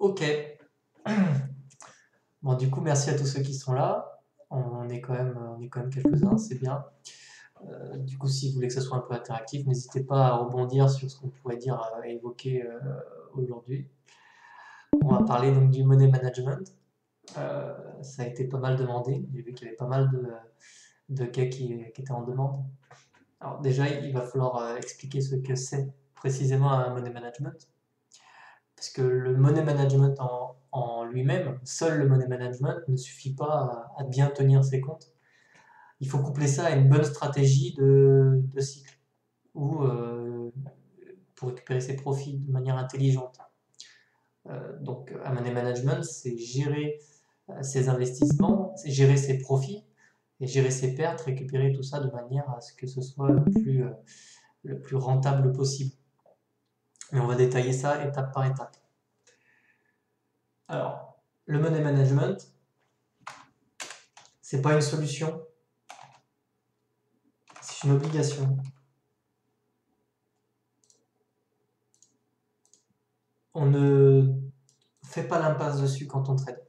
Ok. Bon, du coup, merci à tous ceux qui sont là. On est quand même quelques-uns, c'est bien. Du coup, si vous voulez que ça soit un peu interactif, n'hésitez pas à rebondir sur ce qu'on pourrait dire, évoquer aujourd'hui. On va parler donc du money management. Ça a été pas mal demandé. J'ai vu qu'il y avait pas mal de gars qui étaient en demande. Alors déjà, il va falloir expliquer ce que c'est précisément un money management. Parce que le money management en lui-même, seul le money management ne suffit pas à bien tenir ses comptes. Il faut coupler ça à une bonne stratégie de cycle ou pour récupérer ses profits de manière intelligente. Donc, un money management, c'est gérer ses investissements, c'est gérer ses profits et gérer ses pertes, récupérer tout ça de manière à ce que ce soit le plus rentable possible. Mais on va détailler ça étape par étape. Alors, le money management, c'est pas une solution, c'est une obligation. On ne fait pas l'impasse dessus quand on trade.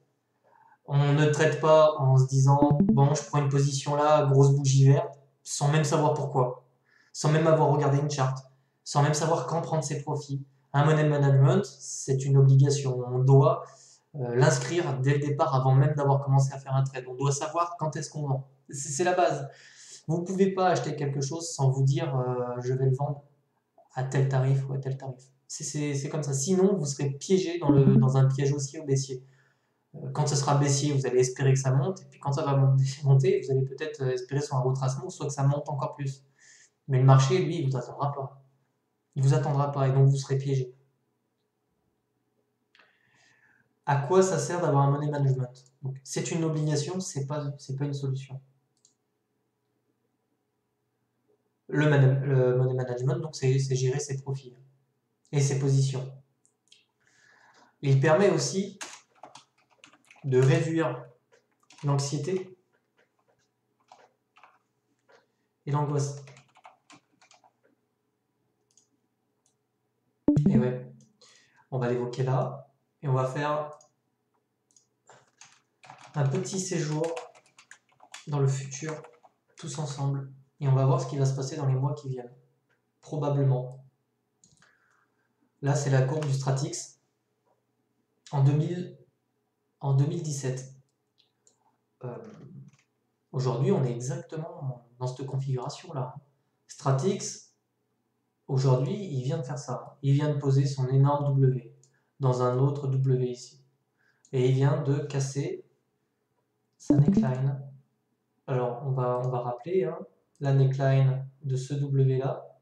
On ne trade pas en se disant bon, je prends une position là, grosse bougie verte, sans même savoir pourquoi, sans même avoir regardé une charte, sans même savoir quand prendre ses profits. Un money management, c'est une obligation. On doit l'inscrire dès le départ avant même d'avoir commencé à faire un trade. On doit savoir quand est-ce qu'on vend. C'est la base. Vous ne pouvez pas acheter quelque chose sans vous dire je vais le vendre à tel tarif ou à tel tarif. C'est comme ça. Sinon, vous serez piégé dans un piège haussier ou baissier. Quand ce sera baissier, vous allez espérer que ça monte, et puis quand ça va monter, vous allez peut-être espérer sur un retracement, soit que ça monte encore plus. Mais le marché, lui, il vous attendra pas. Il vous attendra pas, et donc vous serez piégé. À quoi ça sert d'avoir un money management? C'est une obligation, c'est pas une solution. Le money management, donc c'est gérer ses profits et ses positions. Il permet aussi de réduire l'anxiété et l'angoisse. Et ouais, on va l'évoquer là, et on va faire un petit séjour dans le futur, tous ensemble, et on va voir ce qui va se passer dans les mois qui viennent. Probablement. Là, c'est la courbe du Stratix en 2017. Aujourd'hui, on est exactement dans cette configuration-là. Stratix, aujourd'hui, il vient de faire ça. Il vient de poser son énorme W dans un autre W ici. Et il vient de casser sa neckline. Alors, on va rappeler la neckline de ce W-là,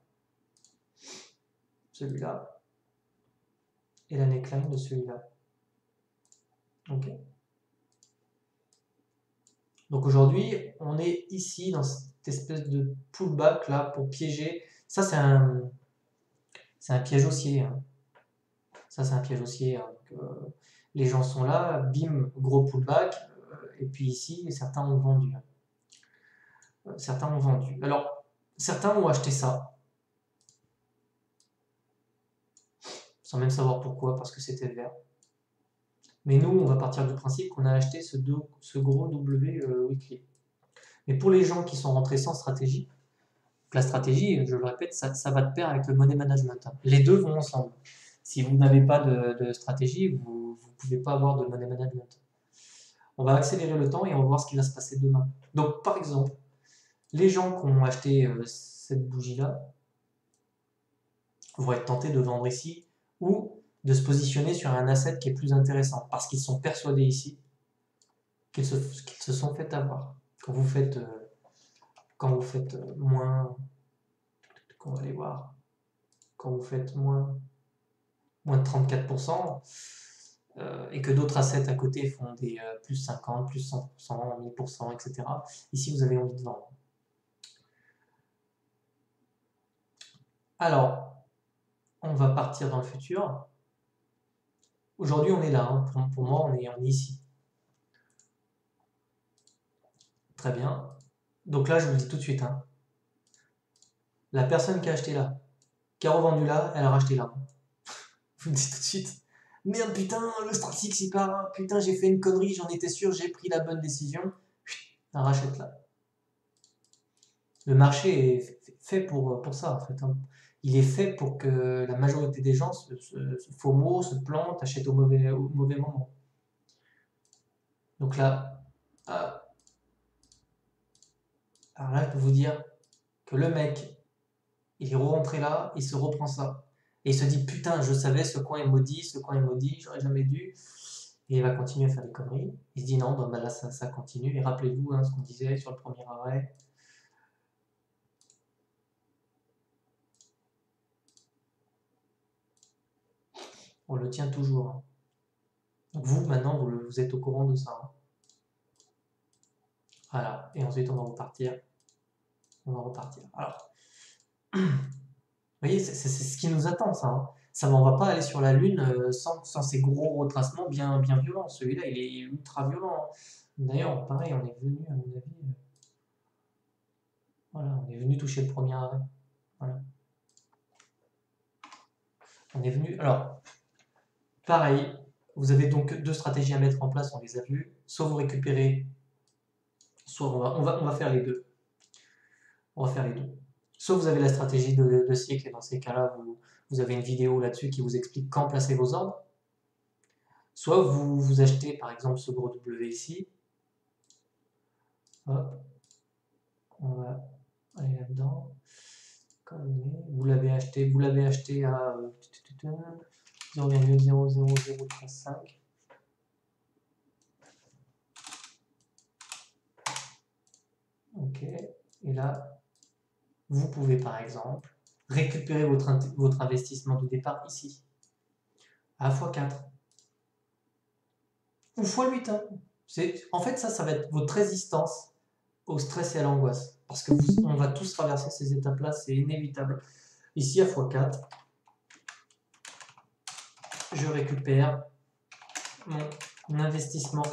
celui-là, et la neckline de celui-là. Ok. Donc aujourd'hui, on est ici dans cette espèce de pullback là pour piéger. Ça, c'est un piège haussier. Ça, c'est un piège haussier. Donc, les gens sont là, bim, gros pullback. Et puis ici, certains ont vendu. Certains ont vendu. Alors, certains ont acheté ça, sans même savoir pourquoi, parce que c'était vert. Mais nous, on va partir du principe qu'on a acheté ce gros W weekly. Mais pour les gens qui sont rentrés sans stratégie, la stratégie, je le répète, ça va de pair avec le money management. Les deux vont ensemble. Si vous n'avez pas de stratégie, vous ne pouvez pas avoir de money management. On va accélérer le temps et on va voir ce qui va se passer demain. Donc, par exemple, les gens qui ont acheté cette bougie-là vont être tentés de vendre ici ou de se positionner sur un asset qui est plus intéressant parce qu'ils sont persuadés ici qu'ils se sont fait avoir. Quand vous faites moins, on va aller voir, quand vous faites moins de 34%, et que d'autres assets à côté font des plus 50, plus 100%, 1000%, etc. Ici, vous avez envie de vendre. Alors, on va partir dans le futur. Aujourd'hui, on est là. Pour moi, on est ici. Très bien. Donc là, je vous le dis tout de suite. La personne qui a acheté là, qui a revendu là, elle a racheté là. Je vous le dis tout de suite. merde, putain, le Stratix il part, putain, j'ai fait une connerie, j'en étais sûr, j'ai pris la bonne décision. Rachète-la. Le marché est fait pour ça, en fait. Hein. Il est fait pour que la majorité des gens se FOMO, se plantent, achètent au mauvais moment. Donc là, alors là, je peux vous dire que le mec, il est rentré là, il se reprend ça. Et il se dit, putain, je savais, ce coin est maudit, j'aurais jamais dû. Et il va continuer à faire des conneries. Il se dit, non, bah là, ça continue. Et rappelez-vous hein, ce qu'on disait sur le premier arrêt. On le tient toujours. Hein. Donc vous, maintenant, vous êtes au courant de ça. Hein. Voilà. Et ensuite, on va repartir. Alors, vous voyez, c'est ce qui nous attend, ça. Hein. Ça, on va pas aller sur la Lune sans ces gros retracements bien violents. Celui-là, il est ultra violent. Hein. D'ailleurs, pareil, on est venu, à mon avis... voilà, on est venu toucher le premier arrêt. Voilà. On est venu... Alors, pareil, vous avez donc deux stratégies à mettre en place, on les a vues. Soit vous récupérez, soit on va faire les deux. On va faire les deux. Soit vous avez la stratégie de cycle, et dans ces cas-là, vous avez une vidéo là-dessus qui vous explique quand placer vos ordres. Soit vous achetez par exemple ce gros W ici. Hop. On va aller là-dedans. Vous l'avez acheté à 0,00035. Ok. Et là, vous pouvez par exemple récupérer votre investissement de départ ici à x4 ou x8. Hein. En fait, ça va être votre résistance au stress et à l'angoisse. Parce que on va tous traverser ces étapes-là, c'est inévitable. Ici, à x4, je récupère mon investissement.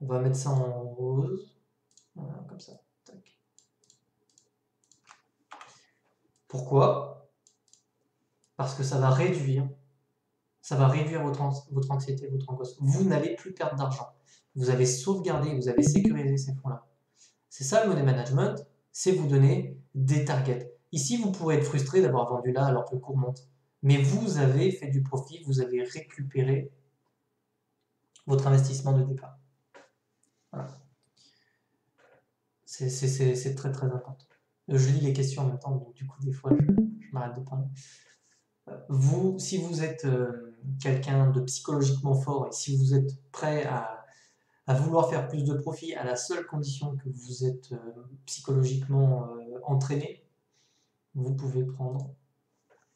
On va mettre ça en rose. Voilà, comme ça. Tac. Pourquoi? Parce que ça va réduire votre anxiété, votre angoisse. Vous n'allez plus perdre d'argent. Vous avez sauvegardé, vous avez sécurisé ces fonds-là. C'est ça le money management, c'est vous donner des targets. Ici, vous pourrez être frustré d'avoir vendu là alors que le cours monte. Mais vous avez fait du profit, vous avez récupéré votre investissement de départ. Voilà. C'est très très important. Je lis les questions en même temps, donc du coup, des fois, je m'arrête de parler. Vous, si vous êtes quelqu'un de psychologiquement fort et si vous êtes prêt à vouloir faire plus de profit à la seule condition que vous êtes psychologiquement entraîné, vous pouvez prendre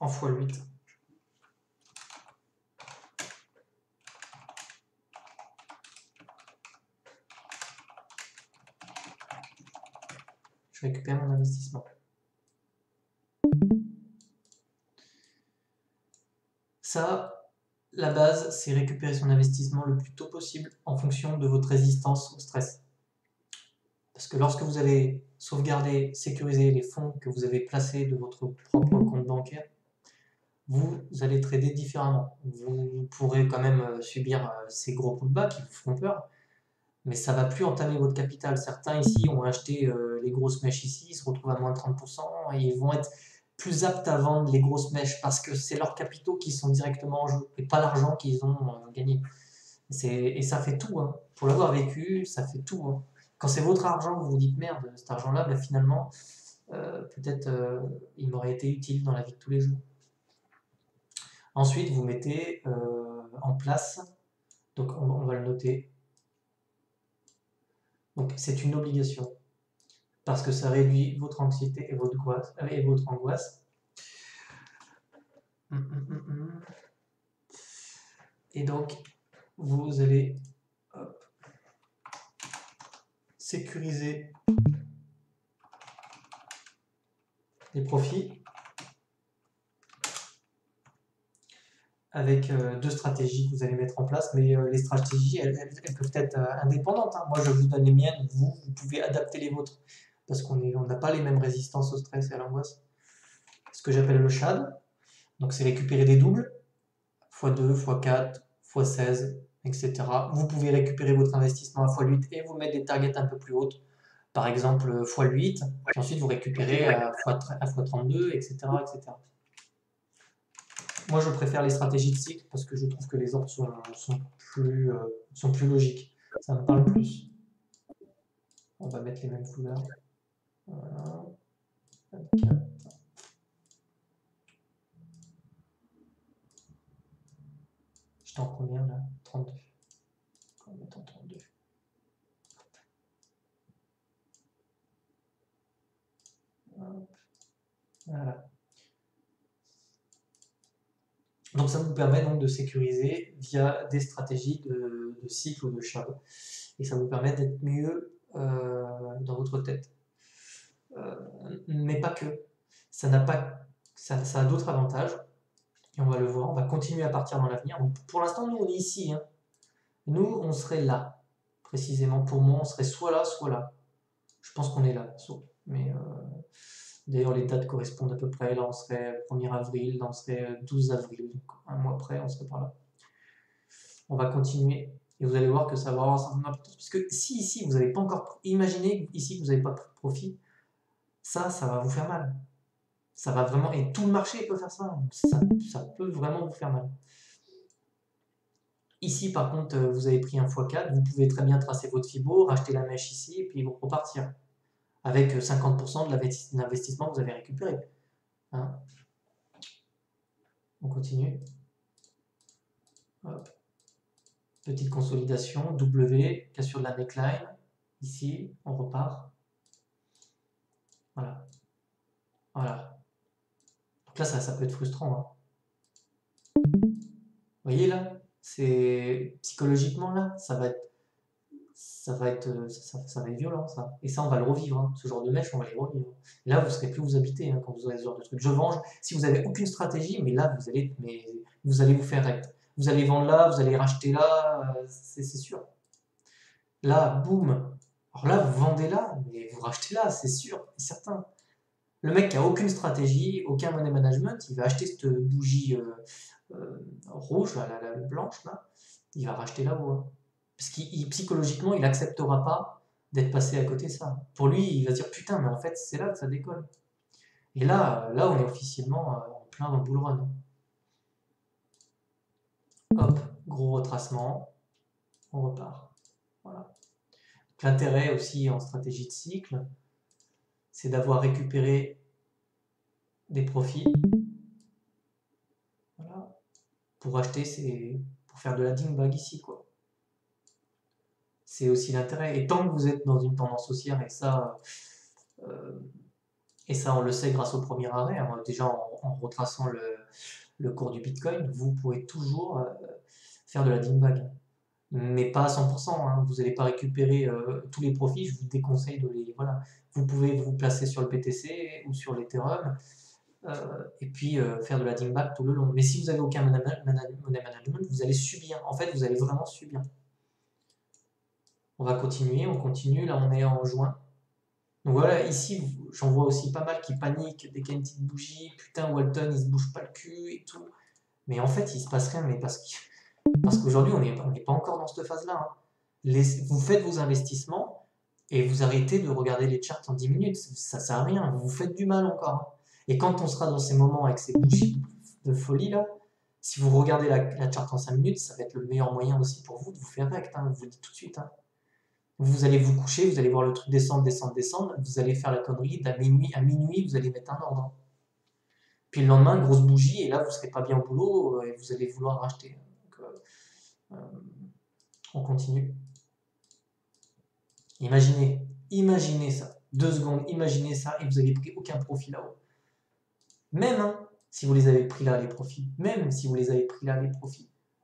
en x8. Je récupère mon investissement. Ça, la base, c'est récupérer son investissement le plus tôt possible en fonction de votre résistance au stress. Parce que lorsque vous allez sauvegarder, sécuriser les fonds que vous avez placés de votre propre compte bancaire, vous allez trader différemment. Vous pourrez quand même subir ces gros pullbacks qui vous feront peur, mais ça ne va plus entamer votre capital. Certains ici ont acheté les grosses mèches ici, ils se retrouvent à moins de 30%, et ils vont être plus aptes à vendre les grosses mèches parce que c'est leurs capitaux qui sont directement en jeu et pas l'argent qu'ils ont gagné. Et ça fait tout. Hein. Pour l'avoir vécu, ça fait tout. Hein. Quand c'est votre argent, vous vous dites merde, cet argent-là, ben finalement, peut-être il m'aurait été utile dans la vie de tous les jours. Ensuite, vous mettez en place, donc on va le noter, donc c'est une obligation, parce que ça réduit votre anxiété et votre angoisse. Et donc, vous allez sécuriser les profits avec deux stratégies que vous allez mettre en place, mais les stratégies, elles peuvent être indépendantes. Hein. Moi, je vous donne les miennes, vous pouvez adapter les vôtres. parce qu'on n'a pas les mêmes résistances au stress et à l'angoisse. Ce que j'appelle le SHAD, donc c'est récupérer des doubles, x2, x4, x16, etc. Vous pouvez récupérer votre investissement à x8 et vous mettre des targets un peu plus hautes, par exemple x8, puis ensuite vous récupérez à x32, etc., etc. Moi, je préfère les stratégies de cycle parce que je trouve que les ordres sont plus logiques. Ça me parle plus. On va mettre les mêmes couleurs. Voilà. 24. J'étais en combien là? 32. On va mettre en 32. Hop. Voilà. Donc ça vous permet donc de sécuriser via des stratégies de cycle ou de SHAD. Et ça vous permet d'être mieux dans votre tête. Mais pas que. Ça a d'autres avantages. Et on va le voir. On va continuer à partir dans l'avenir. Pour l'instant, nous, on est ici. Hein. Nous, on serait là. Précisément, pour moi, on serait soit là, soit là. Je pense qu'on est là. Mais d'ailleurs, les dates correspondent à peu près. Là, on serait 1er avril. Là, on serait 12 avril. Donc, un mois après, on serait par là. On va continuer. Et vous allez voir que ça va avoir son importance. Parce que si ici, vous n'avez pas encore... Imaginez ici que vous n'avez pas de profit. Ça va vous faire mal. Ça va vraiment... Et tout le marché peut faire ça. Ça peut vraiment vous faire mal. Ici, par contre, vous avez pris un x4. Vous pouvez très bien tracer votre fibo, racheter la mèche ici et puis repartir. Avec 50% de l'investissement que vous avez récupéré. Hein. On continue. Hop. Petite consolidation, W, cassure de la neckline. Ici, on repart. Voilà. Voilà. Donc là, ça peut être frustrant. Hein. Vous voyez là, c'est psychologiquement là, ça va être violent ça. Et ça, on va le revivre. Hein. Ce genre de mèche, on va les revivre. Et là, vous ne serez plus vous habiter hein, quand vous aurez ce genre de truc. Je venge. Si vous n'avez aucune stratégie, mais là, vous allez vous faire rect. Vous allez vendre là, vous allez racheter là, c'est sûr. Là, boum. Alors là, vous vendez là, mais vous rachetez là, c'est sûr, c'est certain. Le mec qui a aucune stratégie, aucun money management, il va acheter cette bougie rouge, la blanche là, il va racheter là-haut. Hein. Parce qu'il psychologiquement, il n'acceptera pas d'être passé à côté de ça. Pour lui, il va se dire putain, mais en fait, c'est là que ça décolle. Et là, on est officiellement en plein dans le bull run. Hop, gros retracement, on repart. Voilà. L'intérêt aussi en stratégie de cycle, c'est d'avoir récupéré des profits. Voilà. Pour acheter, pour faire de la dingbag ici, quoi. C'est aussi l'intérêt. Et tant que vous êtes dans une tendance haussière, et ça, on le sait grâce au premier arrêt, hein, déjà en retraçant le cours du Bitcoin, vous pourrez toujours faire de la dingbag. Mais pas à 100%, hein. Vous n'allez pas récupérer tous les profits, je vous déconseille de les... Voilà. Vous pouvez vous placer sur le BTC ou sur l'Ethereum et puis faire de la dingbag tout le long. Mais si vous n'avez aucun money management, vous allez subir. En fait, vous allez vraiment subir. On va continuer, on continue. Là, on est en juin. Donc voilà, ici, j'en vois aussi pas mal qui paniquent dès qu'il y a une petite bougie. Putain, Walton, il se bouge pas le cul et tout. Mais en fait, il se passe rien, mais parce qu'aujourd'hui, on n'est pas encore dans cette phase-là. Hein. Vous faites vos investissements et vous arrêtez de regarder les charts en 10 minutes. Ça sert à rien, vous vous faites du mal encore. Hein. Et quand on sera dans ces moments avec ces bougies de folie là, si vous regardez la chart en 5 minutes, ça va être le meilleur moyen aussi pour vous de vous faire rect. Hein, je vous le dis tout de suite. Hein. Vous allez vous coucher, vous allez voir le truc descendre, descendre, descendre. Vous allez faire la connerie d'à minuit, vous allez mettre un ordre. Puis le lendemain, grosse bougie, et là, vous ne serez pas bien au boulot et vous allez vouloir racheter. Donc, on continue. Imaginez ça. 2 secondes, imaginez ça et vous n'avez pris aucun profit là-haut. Même hein, si vous les avez pris là, les profits,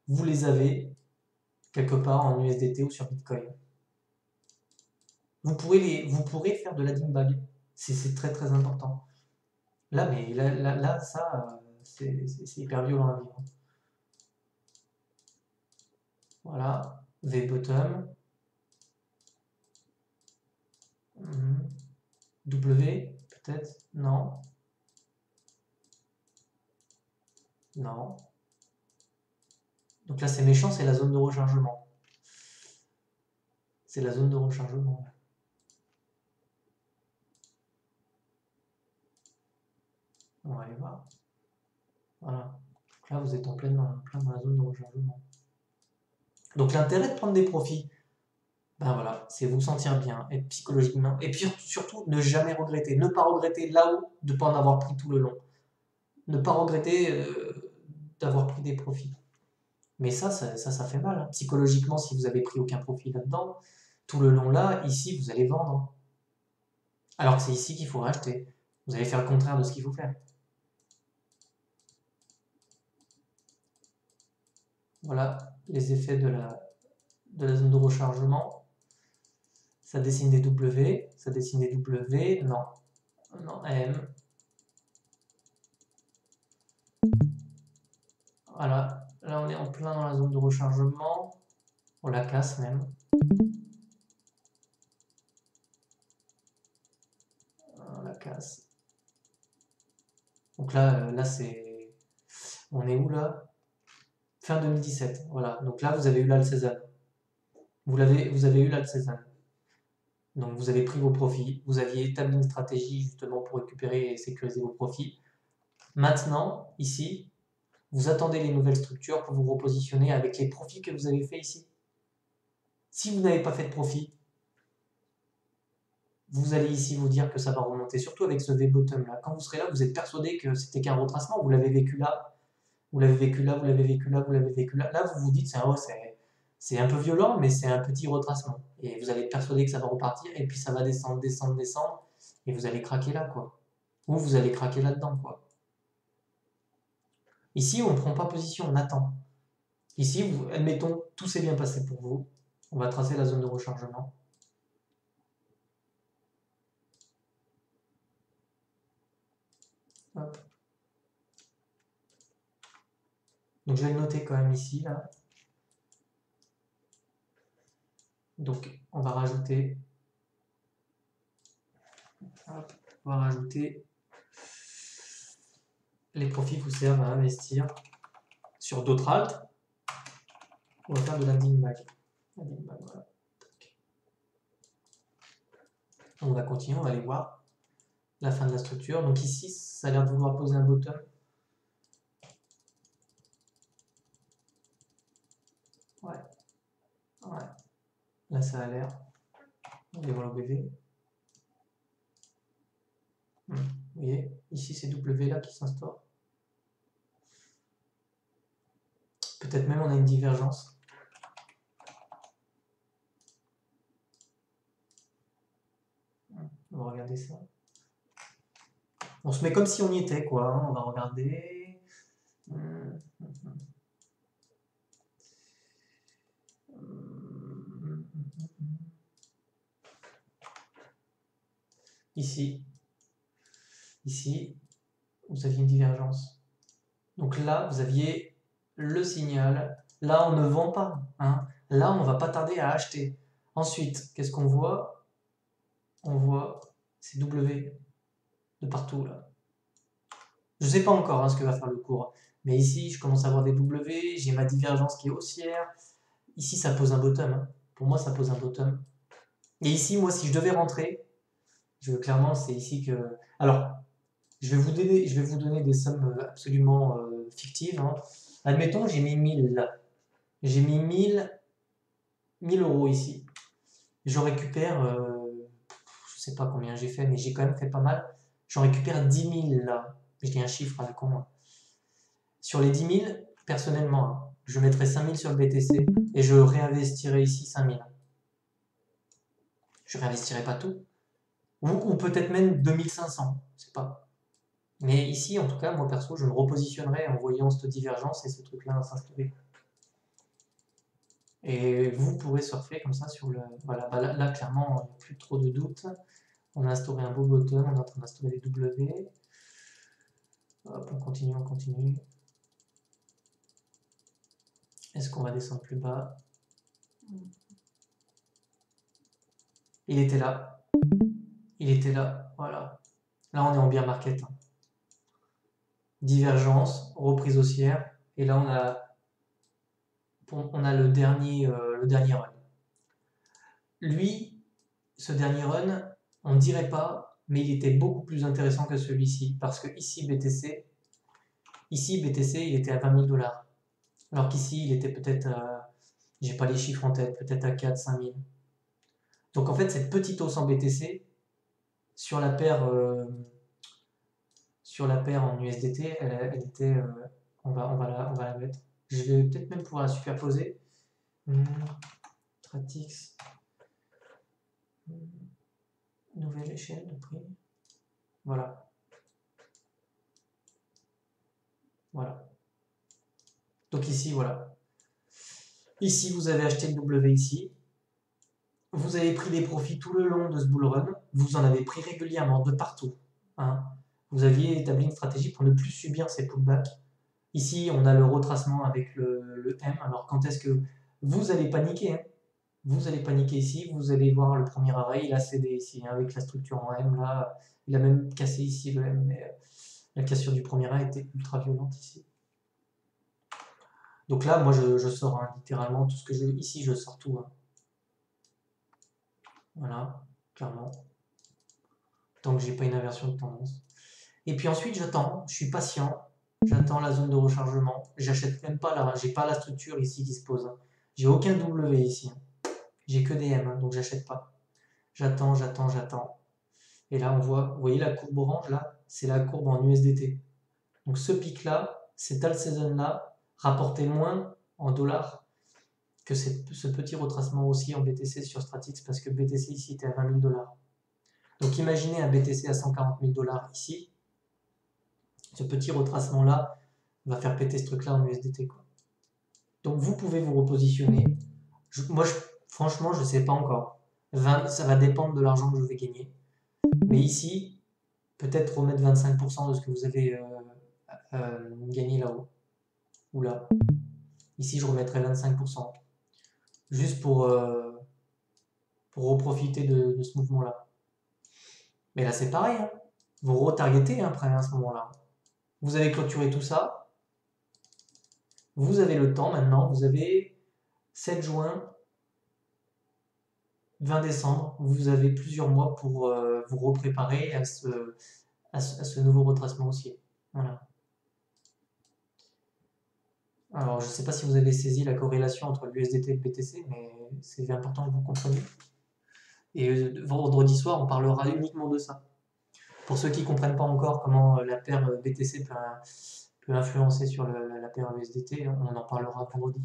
vous les avez quelque part en USDT ou sur Bitcoin. Vous pourrez faire de la dingbag. C'est très très important. Là, mais là ça, c'est hyper violent à vivre. Voilà, V-bottom. W, peut-être? Non. Non. Donc là, c'est méchant, c'est la zone de rechargement. C'est la zone de rechargement. On va aller voir. Voilà. Donc là, vous êtes en plein dans la zone de rechargement. Donc l'intérêt de prendre des profits, ben voilà, c'est vous sentir bien, être psychologiquement, et puis surtout ne jamais regretter, ne pas regretter là-haut de ne pas en avoir pris tout le long, ne pas regretter d'avoir pris des profits. Mais ça fait mal, hein. Psychologiquement, si vous avez pris aucun profit là-dedans, tout le long là, ici, vous allez vendre. Alors que c'est ici qu'il faut racheter. Vous allez faire le contraire de ce qu'il faut faire. Voilà les effets de la zone de rechargement. Ça dessine des W, ça dessine des W, non, non, M. Voilà, là on est en plein dans la zone de rechargement, on la casse même. On la casse. Donc là c'est... On est où là? Fin 2017, voilà. Donc là vous avez eu là le Cézanne. Vous avez eu là le Cézanne. Donc vous avez pris vos profits, vous aviez établi une stratégie justement pour récupérer et sécuriser vos profits. Maintenant, ici, vous attendez les nouvelles structures pour vous repositionner avec les profits que vous avez fait ici. Si vous n'avez pas fait de profit, vous allez ici vous dire que ça va remonter, surtout avec ce V-bottom là. Quand vous serez là, vous êtes persuadé que c'était qu'un retracement, vous l'avez vécu là, vous l'avez vécu là, vous l'avez vécu là, vous l'avez vécu là. Là, vous vous dites, c'est un peu violent, mais c'est un petit retracement. Et vous allez être persuadé que ça va repartir, et puis ça va descendre, descendre, descendre, et vous allez craquer là, quoi. Ou vous allez craquer là-dedans, quoi. Ici, on ne prend pas position, on attend. Ici, admettons, tout s'est bien passé pour vous. On va tracer la zone de rechargement. Hop. Donc je vais le noter quand même ici, là. Donc on va rajouter... Hop, on va rajouter... Les profits vous servent à investir sur d'autres alts. On va faire de landing back. Landing back, voilà. On va continuer, on va aller voir la fin de la structure. Donc ici, ça a l'air de vouloir poser un bottom. Ouais. Ouais. Là, ça a l'air. On va voir le BV. Vous voyez, ici, c'est W là qui s'instaure. Peut-être même on a une divergence. On va regarder ça. On se met comme si on y était, quoi. On va regarder. Ici, vous aviez une divergence. Donc là, vous aviez le signal. Là, on ne vend pas, hein. Là, on ne va pas tarder à acheter. Ensuite, qu'est-ce qu'on voit? On voit ces W de partout, là. Je ne sais pas encore, hein, ce que va faire le cours. Mais ici, je commence à avoir des W. J'ai ma divergence qui est haussière. Ici, ça pose un bottom, hein. Pour moi, ça pose un bottom. Et ici, moi, si je devais rentrer, clairement, c'est ici que... Alors, je vais vous donner des sommes absolument fictives, hein. Admettons, j'ai mis 1000 là. J'ai mis 1000 euros ici. Je récupère, je sais pas combien j'ai fait, mais j'ai quand même fait pas mal. J'en récupère 10 000 là. Je dis un chiffre à la con, hein. Sur les 10 000, personnellement, hein, je mettrai 5 000 sur le BTC et je réinvestirai ici 5 000. Je réinvestirai pas tout. Ou peut-être même 2500, je sais pas. Mais ici, en tout cas, moi perso, je me repositionnerai en voyant cette divergence et ce truc-là s'instaurer. Et vous pourrez surfer comme ça sur le... Voilà, bah là, clairement, il n'y a plus trop de doute. On a instauré un beau bottom, on est en train d'instaurer les W. Hop, on continue, on continue. Est-ce qu'on va descendre plus bas? Il était là. Il était là, voilà. Là, on est en bear market, hein. Divergence, reprise haussière, et là, on a le dernier run. Lui, ce dernier run, on ne dirait pas, mais il était beaucoup plus intéressant que celui-ci, parce que ici, BTC, il était à 20 000 $. Alors qu'ici, il était peut-être à, j'ai pas les chiffres en tête, peut-être à 4 5 000. Donc en fait, cette petite hausse en BTC, sur la paire, en USDT, elle était, on va la mettre. Je vais peut-être même pouvoir la superposer. Tratix, nouvelle échelle de prix. Voilà. Voilà. Donc ici, voilà. Ici, vous avez acheté le W ici. Vous avez pris des profits tout le long de ce bull run. Vous en avez pris régulièrement de partout, hein. Vous aviez établi une stratégie pour ne plus subir ces pullbacks. Ici, on a le retracement avec le M. Alors, quand est-ce que vous allez paniquer, hein? Vous allez paniquer ici. Vous allez voir le premier arrêt. Il a cédé ici, hein, avec la structure en M. Là, il a même cassé ici le M. Mais la cassure du premier arrêt était ultra violente ici. Donc là, moi, je sors, hein, littéralement tout ce que je veux. Ici, je sors tout, hein. Voilà, clairement. Tant que j'ai pas une inversion de tendance. Et puis ensuite, j'attends, je suis patient, j'attends la zone de rechargement. J'achète même pas là, j'ai pas la structure ici qui se pose, hein. J'ai aucun W ici, hein. J'ai que des M, hein, donc j'achète pas. J'attends, j'attends, j'attends. Et là, on voit, vous voyez la courbe orange là, c'est la courbe en USDT. Donc ce pic là, cette all season là, rapportait moins en dollars que ce petit retracement aussi en BTC sur Stratix, parce que BTC ici était à 20 000 $. Donc imaginez un BTC à 140 000 $, ici, ce petit retracement là va faire péter ce truc là en USDT, quoi. Donc vous pouvez vous repositionner. Moi, franchement, je ne sais pas encore. Ça va dépendre de l'argent que je vais gagner. Mais ici, peut-être remettre 25% de ce que vous avez gagné là-haut. Ou là. Ici, je remettrai 25%. Juste pour reprofiter de ce mouvement-là. Mais là, c'est pareil, hein. Vous retargetez, hein, après à ce moment-là. Vous avez clôturé tout ça. Vous avez le temps maintenant. Vous avez 7 juin, 20 décembre. Vous avez plusieurs mois pour vous repréparer à ce nouveau retracement haussier. Voilà. Alors, je ne sais pas si vous avez saisi la corrélation entre l'USDT et le BTC, mais c'est important que vous compreniez. Et vendredi soir, on parlera uniquement de ça. Pour ceux qui ne comprennent pas encore comment la paire BTC peut influencer sur la paire USDT, on en parlera vendredi.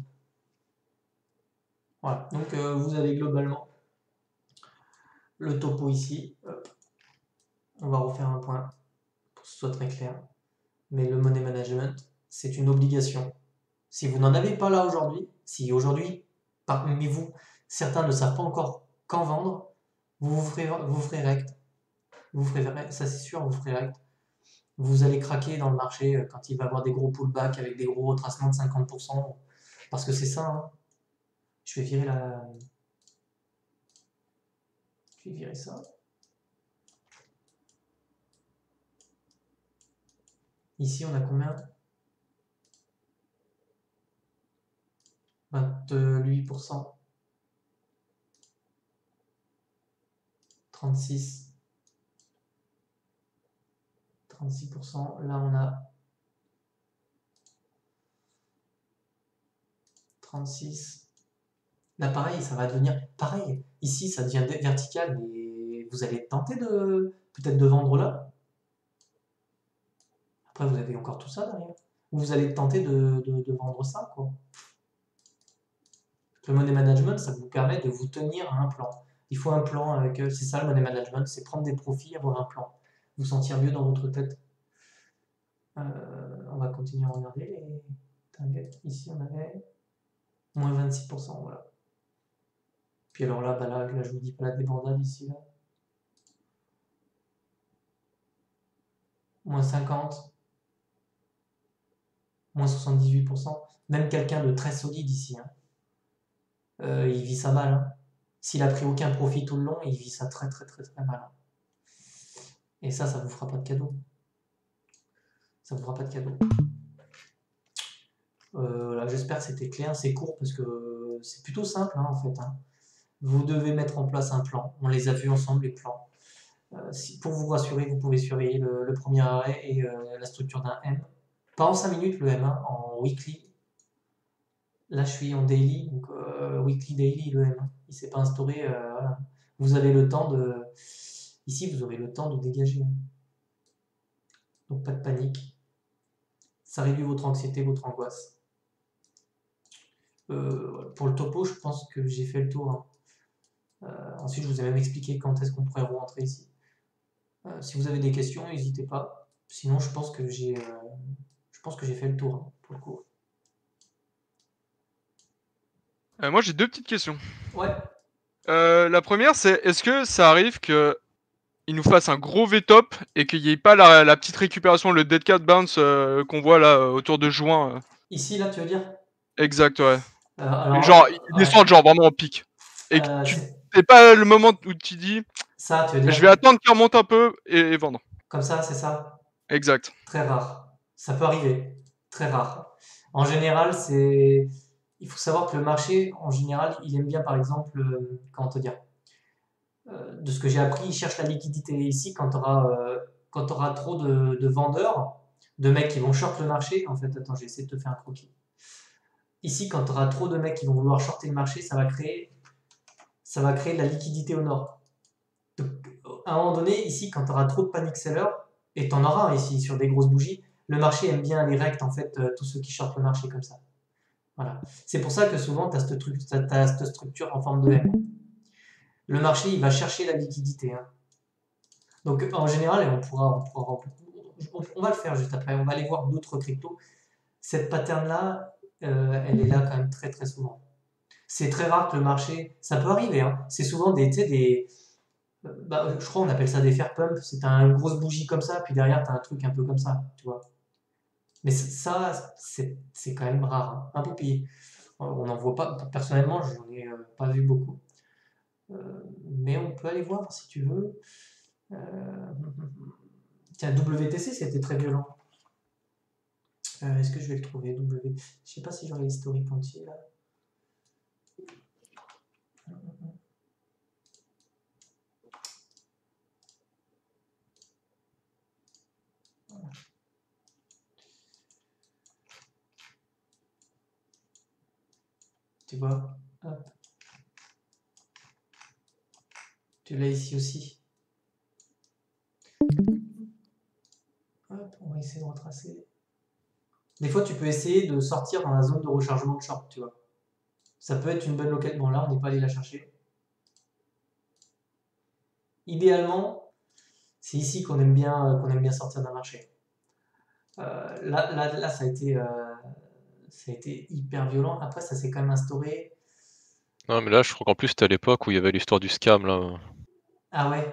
Voilà, donc vous avez globalement le topo ici. On va refaire un point pour que ce soit très clair. Mais le money management, c'est une obligation. Si vous n'en avez pas là aujourd'hui, si aujourd'hui, parmi vous, certains ne savent pas encore quand vendre, vous ferez rect. Vous ferez, ça c'est sûr, vous ferez rect. Vous allez craquer dans le marché quand il va y avoir des gros pullbacks avec des gros retracements de 50%. Parce que c'est ça, hein. Je vais virer Je vais virer ça. Ici, on a combien? 28%. 36. 36%. Là, on a 36. Là, pareil, ça va devenir pareil. Ici, ça devient vertical, mais vous allez tenter peut-être de vendre là. Après, vous avez encore tout ça derrière. Vous allez tenter de vendre ça, quoi. Le money management, ça vous permet de vous tenir à un plan. Il faut un plan avec. C'est ça le money management, c'est prendre des profits, avoir un plan. Vous sentir mieux dans votre tête. On va continuer à regarder les targets. Ici, on avait moins 26%, voilà. Puis alors là, là, je vous dis pas la débandade ici, là. Moins 50, moins 78%. Même quelqu'un de très solide ici, hein. Il vit ça mal, hein. S'il a pris aucun profit tout le long, il vit ça très très très très mal, hein. Et ça vous fera pas de cadeau. Ça vous fera pas de cadeau. Voilà, j'espère que c'était clair, c'est court parce que c'est plutôt simple en fait. Vous devez mettre en place un plan. On les a vus ensemble, les plans. Pour vous rassurer, vous pouvez surveiller le premier arrêt et la structure d'un M. Pas en 5 minutes le M, en weekly. Là, je suis en daily, donc weekly daily le M. Il ne s'est pas instauré. Voilà. Vous avez le temps de. Ici, vous aurez le temps de dégager. Donc, pas de panique. Ça réduit votre anxiété, votre angoisse. Pour le topo, je pense que j'ai fait le tour. Ensuite, je vous ai même expliqué quand est-ce qu'on pourrait rentrer ici. Si vous avez des questions, n'hésitez pas. Sinon, je pense que j'ai fait le tour pour le coup. Moi, j'ai 2 petites questions. Ouais. La première, c'est est-ce que ça arrive que il nous fasse un gros V-top et qu'il n'y ait pas la petite récupération, le dead cat bounce qu'on voit là autour de juin Ici, là, tu veux dire? Exact, ouais. Genre, Alors, ils ouais. descendent genre vraiment en pic. Et que c'est pas le moment où tu dis Ça, tu veux je dire? vais attendre qu'il remonte un peu et vendre. Comme ça, c'est ça? Exact. Très rare. Ça peut arriver. Très rare. En général, c'est. Il faut savoir que le marché, en général, il aime bien, par exemple, comment te dire? De ce que j'ai appris, il cherche la liquidité. Ici, quand tu auras trop de vendeurs, de mecs qui vont short le marché, en fait, attends, j'ai essayé de te faire un croquis. Ici, quand tu auras trop de mecs qui vont vouloir shorter le marché, ça va créer de la liquidité au nord. Donc, à un moment donné, ici, quand tu auras trop de panic sellers, et tu en auras ici sur des grosses bougies, le marché aime bien les rects, en fait, tous ceux qui shortent le marché comme ça. Voilà. C'est pour ça que souvent, tu as cette structure en forme de M. Le marché, il va chercher la liquidité. Donc, en général, et on va le faire juste après, on va aller voir d'autres cryptos. Cette pattern-là, elle est là quand même très très souvent. C'est très rare que le marché, ça peut arriver, c'est souvent je crois qu'on appelle ça des fair pump, c'est une grosse bougie comme ça, puis derrière tu as un truc un peu comme ça, tu vois. Mais ça, c'est quand même rare, un peu payé. On n'en voit pas, personnellement, je n'en ai pas vu beaucoup. Mais on peut aller voir si tu veux. Tiens, WTC, c'était très violent. Est-ce que je vais le trouver, W? Je sais pas si j'aurai l'historique entier là. Tu vois? Hop. Tu l'as ici aussi. Hop, on va essayer de retracer. Des fois, tu peux essayer de sortir dans la zone de rechargement de short, tu vois. Ça peut être une bonne locale. Bon, là, on n'est pas allé la chercher. Idéalement, c'est ici qu'on aime bien sortir d'un marché. Là, ça a été hyper violent. Après, ça s'est quand même instauré. Non, mais là, je crois qu'en plus, c'était à l'époque où il y avait l'histoire du scam, là. Ah ouais?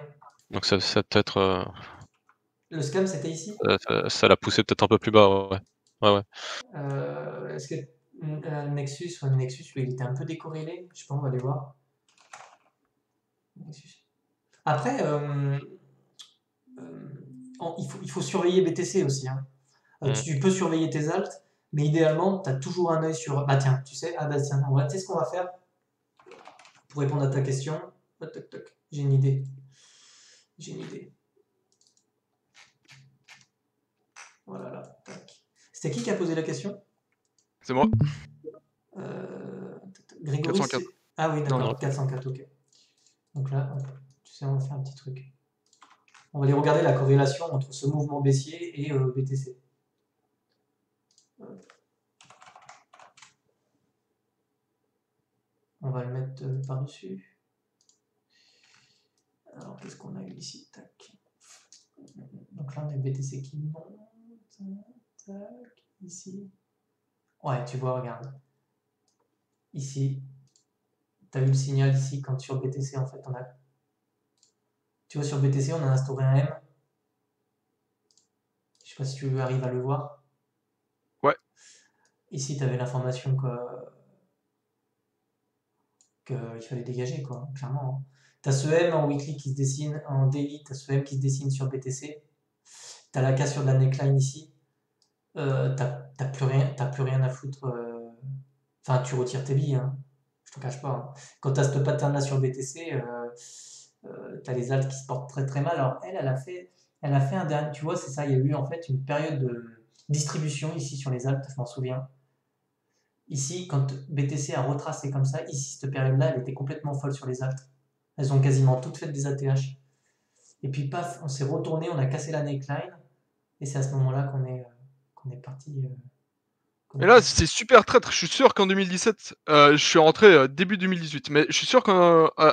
Donc ça peut-être... Le scam, c'était ici? ça l'a poussé peut-être un peu plus bas, ouais. Ouais. Est-ce que Nexus, ouais, Nexus, lui, il était un peu décorrélé. Je sais pas, on va aller voir. Nexus. Après, il faut surveiller BTC aussi. Tu peux surveiller tes alts, mais idéalement, tu as toujours un œil sur. Bah tiens, tu sais, tu sais ce qu'on va faire pour répondre à ta question. Toc, toc, j'ai une idée. Voilà, là. Tac. C'était qui a posé la question? C'est moi. Grégory, 404. Ah oui, d'accord, Non. 404, ok. Donc là, tu sais, on va faire un petit truc. On va aller regarder la corrélation entre ce mouvement baissier et BTC. On va le mettre par-dessus. Alors, qu'est-ce qu'on a eu ici? Tac. Donc là, on a BTC qui monte. Tac. Ici. Ouais, tu vois, regarde. Ici. Tu as eu le signal ici quand sur BTC, en fait, on a. Tu vois, sur BTC, on a instauré un M. Je sais pas si tu arrives à le voir. Ouais. Ici, tu avais l'information qu'il fallait dégager, quoi, clairement. Tu as ce M en weekly qui se dessine, en daily, tu as ce M qui se dessine sur BTC. Tu as la cassure de la neckline ici. T'as plus rien à foutre. Enfin, tu retires tes billes, hein. Je te cache pas, hein. Quand tu as ce pattern-là sur BTC, tu as les alts qui se portent très très mal. Alors, elle a fait un dernier. Tu vois, c'est ça. Il y a eu en fait une période de distribution ici sur les alts, je m'en souviens. Ici, quand BTC a retracé comme ça, ici, cette période-là, elle était complètement folle sur les alts. Elles ont quasiment toutes fait des ATH. Et puis, paf, on s'est retourné, on a cassé la neckline. Et c'est à ce moment-là qu'on est parti. Et là, c'est super traître. Je suis sûr qu'en 2017, je suis rentré début 2018, mais je suis sûr qu'à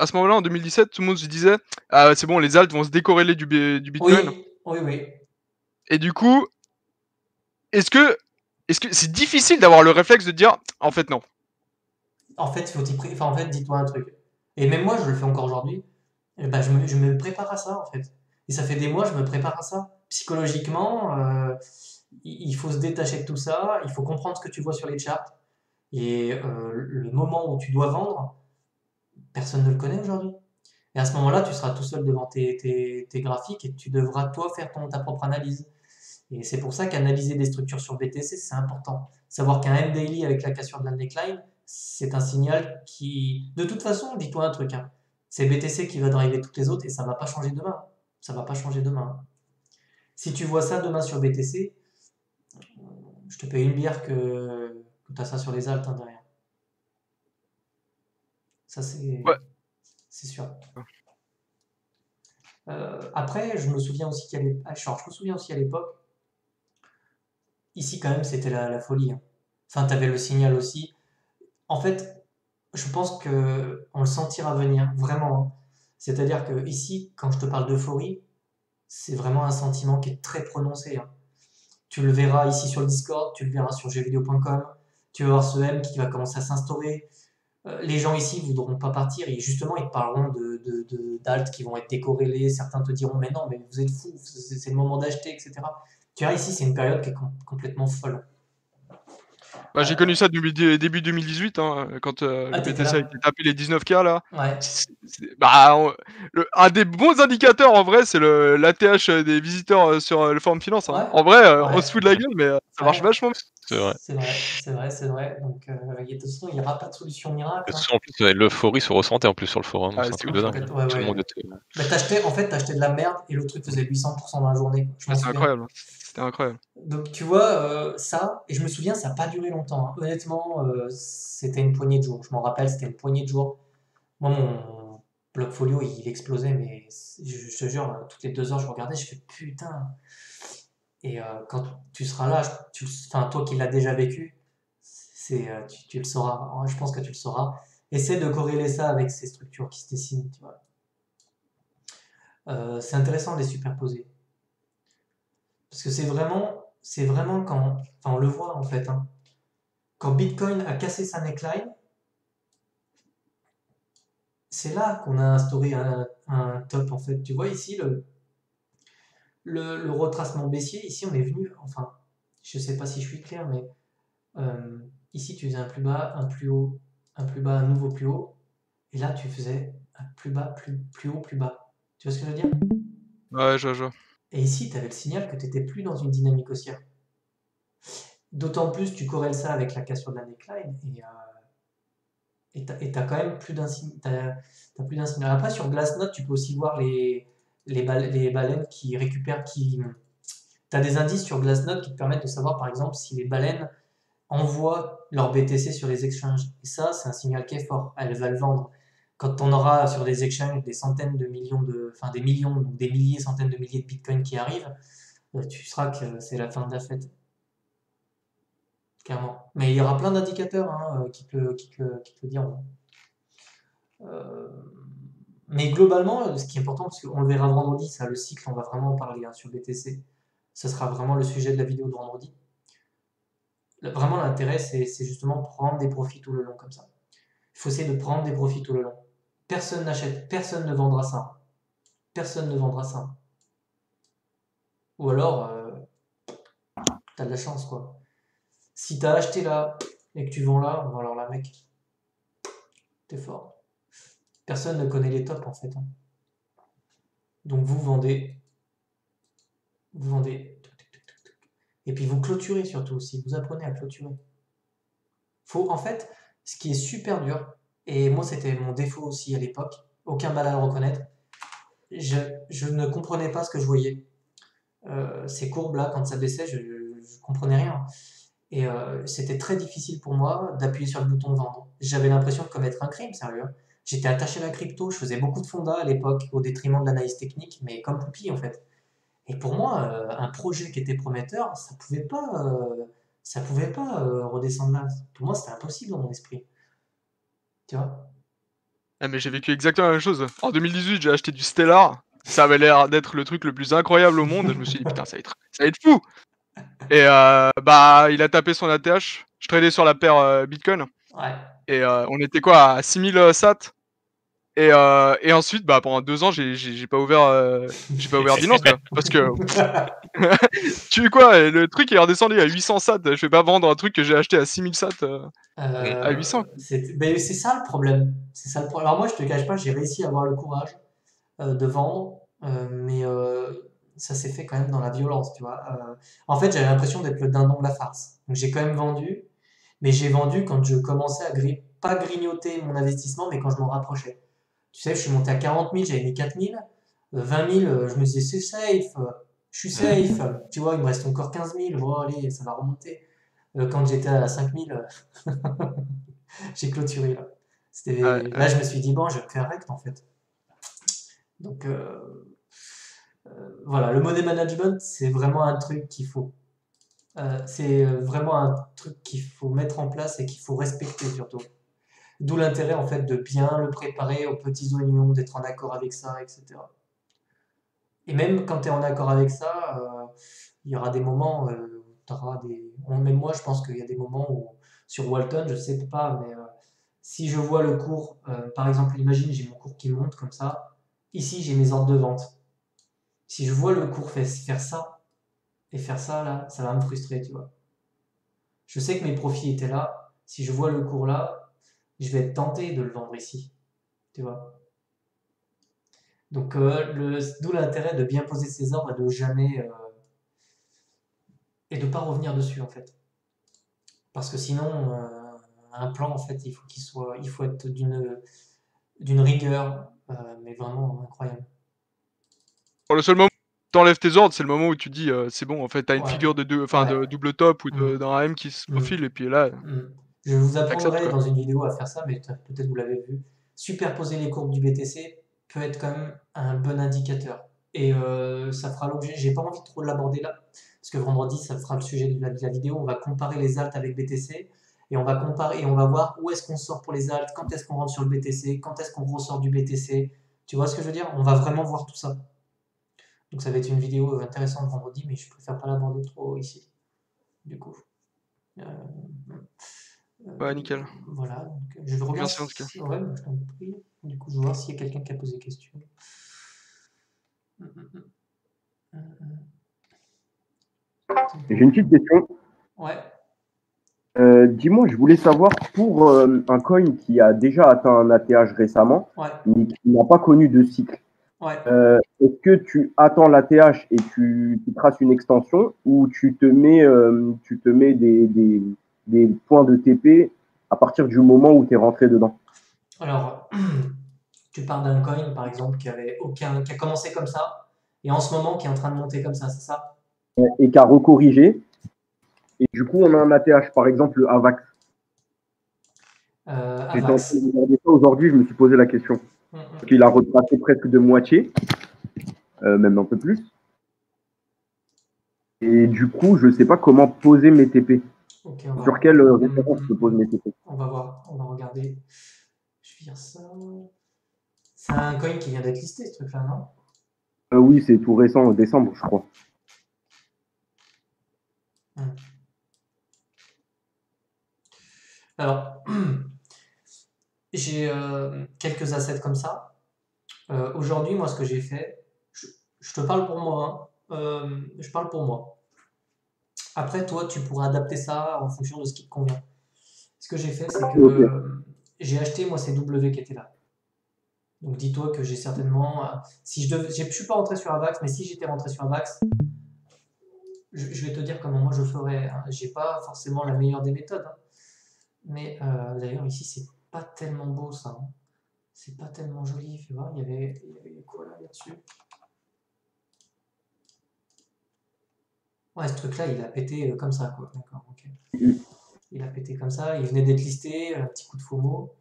ce moment-là, en 2017, tout le monde se disait ah, c'est bon, les alts vont se décorréler du Bitcoin. Oui. Et du coup, est-ce que c'est difficile d'avoir le réflexe de dire en fait non? En fait, en fait, dis-toi un truc. Et même moi, je le fais encore aujourd'hui. Ben, je me prépare à ça, en fait. Et ça fait des mois, je me prépare à ça. Psychologiquement, il faut se détacher de tout ça. Il faut comprendre ce que tu vois sur les charts. Et le moment où tu dois vendre, personne ne le connaît aujourd'hui. Et à ce moment-là, tu seras tout seul devant tes graphiques et tu devras, toi, faire ta propre analyse. Et c'est pour ça qu'analyser des structures sur BTC, c'est important. Savoir qu'un M-Daily avec la cassure de la neckline, c'est un signal qui... De toute façon, dis-toi un truc, hein. C'est BTC qui va driver toutes les autres et ça va pas changer demain. Ça va pas changer demain. Si tu vois ça demain sur BTC, je te paye une bière que tu as ça sur les alts, hein, derrière. Ça, Ouais. c'est sûr. Après, je me souviens aussi qu'à l'époque, ici quand même, c'était la folie, hein. Enfin, tu avais le signal aussi. En fait, je pense que on le sentira venir, vraiment, hein. C'est-à-dire que ici, quand je te parle d'euphorie, c'est vraiment un sentiment qui est très prononcé, hein. Tu le verras ici sur le Discord, tu le verras sur jeuxvideo.com, tu vas voir ce M qui va commencer à s'instaurer. Les gens ici ne voudront pas partir et justement, ils te parleront d'alt qui vont être décorrélés. Certains te diront, mais non, mais vous êtes fous, c'est le moment d'acheter, etc. Tu vois, ici, c'est une période qui est complètement folle. Bah, j'ai connu ça début 2018, hein, quand le BTC a été tapé les 19K là. Ouais. Un des bons indicateurs en vrai, c'est l'ATH des visiteurs sur le forum finance, hein. Ouais. En vrai, on se fout de la gueule, mais ça marche vachement. C'est vrai. C'est vrai. Donc, de toute façon, il n'y aura pas de solution miracle, hein. En plus, l'euphorie se ressentait en plus sur le forum. Ah, c'est un truc de dingue. Tout le monde était... Mais t'achetais de la merde et le truc faisait 800% dans la journée. C'est incroyable. C'était incroyable. Donc tu vois, ça, et je me souviens, ça n'a pas duré longtemps, hein. Honnêtement, c'était une poignée de jours. Je m'en rappelle, c'était une poignée de jours. Moi, mon Blockfolio, il explosait, mais je te jure, toutes les 2 heures, je regardais, je fais putain. Et quand tu seras là, enfin, toi qui l'as déjà vécu, tu le sauras. Je pense que tu le sauras. Essaie de corréler ça avec ces structures qui se dessinent, tu vois. C'est intéressant de les superposer. Parce que c'est vraiment quand, enfin on le voit en fait, hein, quand Bitcoin a cassé sa neckline, c'est là qu'on a instauré un top en fait. Tu vois ici le retracement baissier, ici on est venu, enfin, je sais pas si je suis clair, mais ici tu faisais un plus bas, un plus haut, un plus bas, un nouveau plus haut, et là tu faisais un plus bas, plus haut, plus bas. Tu vois ce que je veux dire? Ouais, je vois. Et ici, tu avais le signal que tu n'étais plus dans une dynamique haussière. D'autant plus, tu corrèles ça avec la cassure de la neckline et tu as quand même plus d'un signal. Après, sur Glassnode, tu peux aussi voir les baleines qui récupèrent. Tu as des indices sur Glassnode qui te permettent de savoir, par exemple, si les baleines envoient leur BTC sur les exchanges. Et ça, c'est un signal qui est fort. Elles veulent vendre. Quand on aura sur des exchanges des centaines de millions des millions, donc des milliers, centaines de milliers de bitcoins qui arrivent, tu sauras que c'est la fin de la fête. Clairement. Mais il y aura plein d'indicateurs, hein, qui te le diront. Mais globalement, ce qui est important, parce qu'on le verra vendredi, ça, le cycle, on va vraiment en parler, hein, sur BTC. Ce sera vraiment le sujet de la vidéo de vendredi. Vraiment, l'intérêt, c'est justement prendre des profits tout le long comme ça. Il faut essayer de prendre des profits tout le long. Personne n'achète, personne ne vendra ça. Personne ne vendra ça. Ou alors, t'as de la chance, quoi. Si t'as acheté là et que tu vends là, alors là, mec, t'es fort. Personne ne connaît les tops en fait, hein. Donc vous vendez, et puis vous clôturez surtout aussi. Vous apprenez à clôturer. En fait, ce qui est super dur, et moi c'était mon défaut aussi à l'époque, aucun mal à le reconnaître, je ne comprenais pas ce que je voyais. Ces courbes-là, quand ça baissait, je comprenais rien. Et c'était très difficile pour moi d'appuyer sur le bouton de vendre. J'avais l'impression de commettre un crime, sérieux. J'étais attaché à la crypto, je faisais beaucoup de fonda à l'époque, au détriment de l'analyse technique, mais comme Poupie en fait. Et pour moi, un projet qui était prometteur, ça pouvait pas redescendre là. Pour moi, c'était impossible dans mon esprit. Tu vois? Ah, mais j'ai vécu exactement la même chose. En 2018, j'ai acheté du Stellar. Ça avait l'air d'être le truc le plus incroyable au monde. Je me suis dit, putain, ça va être fou. Et bah, il a tapé son ATH. Je tradais sur la paire Bitcoin. Ouais. Et on était quoi, à 6000 sats. Et ensuite, bah, pendant 2 ans, j'ai pas ouvert Binance, quoi. Parce que tu fais quoi? Le truc il est redescendu à 800 sats. Je vais pas vendre un truc que j'ai acheté à 6000 sats à 800. C'est ça le problème. C'est ça le problème. Alors moi, je te cache pas, j'ai réussi à avoir le courage de vendre, mais ça s'est fait quand même dans la violence, tu vois. En fait, j'avais l'impression d'être le dindon de la farce. Donc j'ai quand même vendu, mais j'ai vendu quand je commençais à pas grignoter mon investissement, mais quand je m'en rapprochais. Tu sais, je suis monté à 40 000, j'avais mis 4 000, 20 000, je me disais c'est safe, je suis safe, tu vois, il me reste encore 15 000, bon allez, ça va remonter. Quand j'étais à 5 000, j'ai clôturé là. Là, je me suis dit, bon, je vais me faire rect en fait. Donc voilà, le money management, c'est vraiment un truc qu'il faut. C'est vraiment un truc qu'il faut mettre en place et qu'il faut respecter surtout. D'où l'intérêt en fait de bien le préparer aux petits oignons, d'être en accord avec ça, etc. Et même quand tu es en accord avec ça, il y aura des moments, même moi je pense qu'il y a des moments où sur Walton, je sais pas, mais si je vois le cours, par exemple, imagine j'ai mon cours qui monte comme ça, ici j'ai mes ordres de vente. Si je vois le cours faire ça et faire ça là, ça va me frustrer, tu vois. Je sais que mes profits étaient là. Si je vois le cours là, je vais être tenté de le vendre ici, tu vois. Donc d'où l'intérêt de bien poser ses ordres et de jamais et de pas revenir dessus en fait. Parce que sinon, un plan en fait, il faut être d'une rigueur, mais vraiment incroyable. Le seul moment où t'enlèves tes ordres, c'est le moment où tu dis c'est bon, en fait, t'as une Ouais. figure de Ouais. double top ou d'un AM qui se profile, et puis là, Je vous t'acceptes, apprendrai quoi. dans une vidéo à faire ça, mais peut-être vous l'avez vu. Superposer les courbes du BTC peut être quand même un bon indicateur. Et ça fera l'objet, j'ai pas envie de trop l'aborder là, parce que vendredi, ça fera le sujet de la vidéo. On va comparer les alts avec BTC, et on va comparer, et on va voir où est-ce qu'on sort pour les alts, quand est-ce qu'on rentre sur le BTC, quand est-ce qu'on ressort du BTC. Tu vois ce que je veux dire? On va vraiment voir tout ça. Donc ça va être une vidéo intéressante vendredi, mais je préfère pas l'aborder trop ici, du coup. Ouais, nickel. Voilà, donc je regarde. Merci en tout cas. Ouais, je t'en prie. Du coup, je vais voir s'il y a quelqu'un qui a posé question. J'ai une petite question. Ouais. Dis-moi, je voulais savoir pour un coin qui a déjà atteint un ATH récemment, Ouais. mais qui n'a pas connu de cycle. Ouais. Est-ce que tu attends l'ATH et tu traces une extension ou tu te mets des points de TP à partir du moment où tu es rentré dedans? Alors, tu parles d'un coin, par exemple, qui a commencé comme ça, et en ce moment qui est en train de monter comme ça, c'est ça? Et qui a recorrigé. Et du coup, on a un ATH, par exemple, le AVAX. J'étais en train de regarder ça aujourd'hui, je me suis posé la question. Parce qu'il a retracé presque de moitié, même un peu plus. Et du coup, je ne sais pas comment poser mes TP. Okay, sur quelle référence je pose mes TP? On va voir, on va regarder. Je vais dire ça. C'est un coin qui vient d'être listé, ce truc-là, non? Oui, c'est tout récent, décembre, je crois. Alors, j'ai quelques assets comme ça. Aujourd'hui, moi, ce que j'ai fait, je te parle pour moi, hein. Je parle pour moi. Après, toi, tu pourras adapter ça en fonction de ce qui te convient. Ce que j'ai fait, c'est que j'ai acheté, moi, ces W qui étaient là. Donc dis-toi que j'ai certainement, si je suis pas rentré sur Avax, mais si j'étais rentré sur Avax, je vais te dire comment moi je ferais. Hein. J'ai pas forcément la meilleure des méthodes, hein. Mais d'ailleurs ici c'est pas tellement beau ça. Hein. C'est pas tellement joli. Fais voir, il y avait quoi là-dessus? Ouais, ce truc-là, il a pété comme ça, quoi. D'accord, ok. Il a pété comme ça, il venait d'être listé, un petit coup de faux mot.